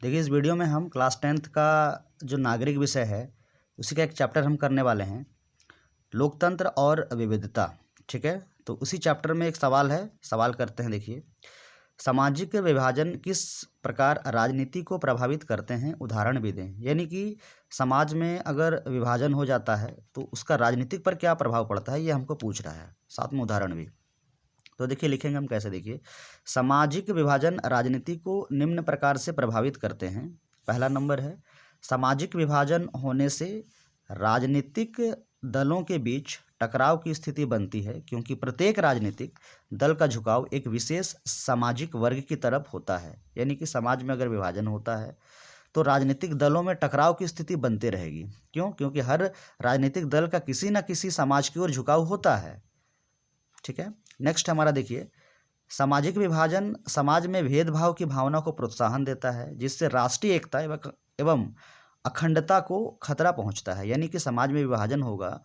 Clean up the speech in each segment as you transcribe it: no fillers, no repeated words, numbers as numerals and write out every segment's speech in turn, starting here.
देखिए, इस वीडियो में हम क्लास 10th का जो नागरिक विषय है उसी का एक चैप्टर हम करने वाले हैं, लोकतंत्र और विविधता। ठीक है, तो उसी चैप्टर में एक सवाल है, सवाल करते हैं। देखिए, सामाजिक विभाजन किस प्रकार राजनीति को प्रभावित करते हैं, उदाहरण भी दें। यानी कि समाज में अगर विभाजन हो जाता है तो उसका राजनीतिक पर क्या प्रभाव पड़ता है, ये हमको पूछ रहा है, साथ में उदाहरण भी। तो देखिए, लिखेंगे हम कैसे। देखिए, सामाजिक विभाजन राजनीति को निम्न प्रकार से प्रभावित करते हैं। पहला नंबर है, सामाजिक विभाजन होने से राजनीतिक दलों के बीच टकराव की स्थिति बनती है, क्योंकि प्रत्येक राजनीतिक दल का झुकाव एक विशेष सामाजिक वर्ग की तरफ होता है। यानी कि समाज में अगर विभाजन होता है तो राजनीतिक दलों में टकराव की स्थिति बनते रहेगी। क्यों? क्योंकि हर राजनीतिक दल का किसी न किसी समाज की ओर झुकाव होता है। ठीक है, नेक्स्ट हमारा देखिए, सामाजिक विभाजन समाज में भेदभाव की भावना को प्रोत्साहन देता है, जिससे राष्ट्रीय एकता एवं अखंडता को खतरा पहुंचता है। यानी कि समाज में विभाजन होगा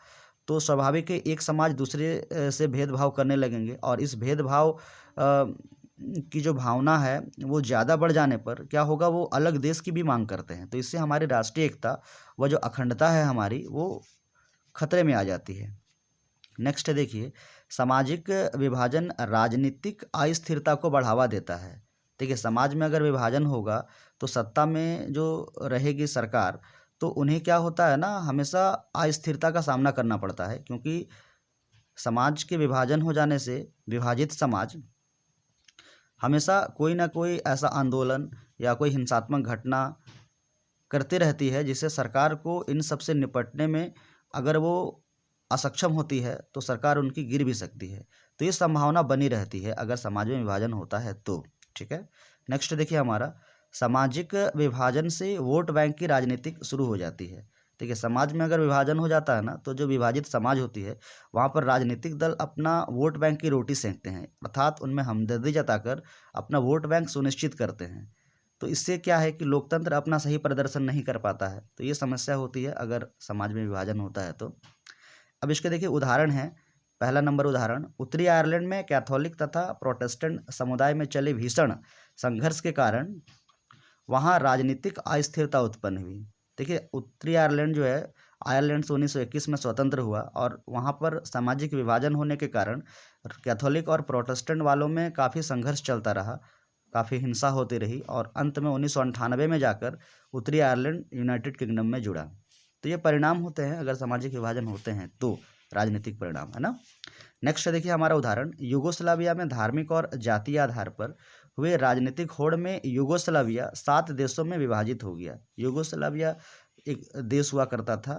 तो स्वाभाविक है एक समाज दूसरे से भेदभाव करने लगेंगे, और इस भेदभाव की जो भावना है वो ज़्यादा बढ़ जाने पर क्या होगा, वो अलग देश की भी मांग करते हैं। तो इससे हमारी राष्ट्रीय एकता व जो अखंडता है हमारी, वो खतरे में आ जाती है। नेक्स्ट देखिए, सामाजिक विभाजन राजनीतिक अस्थिरता को बढ़ावा देता है। देखिए, समाज में अगर विभाजन होगा तो सत्ता में जो रहेगी सरकार, तो उन्हें क्या होता है ना, हमेशा अस्थिरता का सामना करना पड़ता है, क्योंकि समाज के विभाजन हो जाने से विभाजित समाज हमेशा कोई ना कोई ऐसा आंदोलन या कोई हिंसात्मक घटना करती रहती है, जिससे सरकार को इन सब से निपटने में अगर वो असक्षम होती है तो सरकार उनकी गिर भी सकती है। तो ये संभावना बनी रहती है अगर समाज में विभाजन होता है तो। ठीक है, नेक्स्ट देखिए हमारा, सामाजिक विभाजन से वोट बैंक की राजनीतिक शुरू हो जाती है। देखिए, समाज में अगर विभाजन हो जाता है ना, तो जो विभाजित समाज होती है वहाँ पर राजनीतिक दल अपना वोट बैंक की रोटी सेंकते हैं, अर्थात उनमें हमदर्दी जताकर अपना वोट बैंक सुनिश्चित करते हैं। तो इससे क्या है कि लोकतंत्र अपना सही प्रदर्शन नहीं कर पाता है। तो ये समस्या होती है अगर समाज में विभाजन होता है तो। अब इसके देखिए उदाहरण है। पहला नंबर उदाहरण, उत्तरी आयरलैंड में कैथोलिक तथा प्रोटेस्टेंट समुदाय में चले भीषण संघर्ष के कारण वहाँ राजनीतिक अस्थिरता उत्पन्न हुई। देखिए, उत्तरी आयरलैंड जो है, आयरलैंड से 1921 में स्वतंत्र हुआ, और वहाँ पर सामाजिक विभाजन होने के कारण कैथोलिक और प्रोटेस्टेंट वालों में काफ़ी संघर्ष चलता रहा, काफ़ी हिंसा होती रही, और अंत में 1998 में जाकर उत्तरी आयरलैंड यूनाइटेड किंगडम में जुड़ा। तो ये परिणाम होते हैं अगर सामाजिक विभाजन होते हैं तो, राजनीतिक परिणाम, है ना। नेक्स्ट देखिए हमारा उदाहरण, युगोस्लाविया में धार्मिक और जातीय आधार पर हुए राजनीतिक होड़ में युगोस्लाविया 7 देशों में विभाजित हो गया। युगोस्लाविया एक देश हुआ करता था।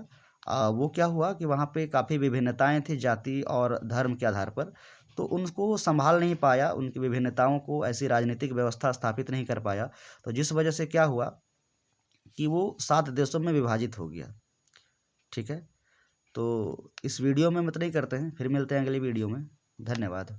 वो क्या हुआ कि वहाँ पे काफ़ी विभिन्नताएं थी जाति और धर्म के आधार पर, तो उनको संभाल नहीं पाया, उनकी विभिन्नताओं को ऐसी राजनीतिक व्यवस्था स्थापित नहीं कर पाया, तो जिस वजह से क्या हुआ कि वो 7 देशों में विभाजित हो गया। ठीक है, तो इस वीडियो में हम इतना ही करते हैं, फिर मिलते हैं अगली वीडियो में। धन्यवाद।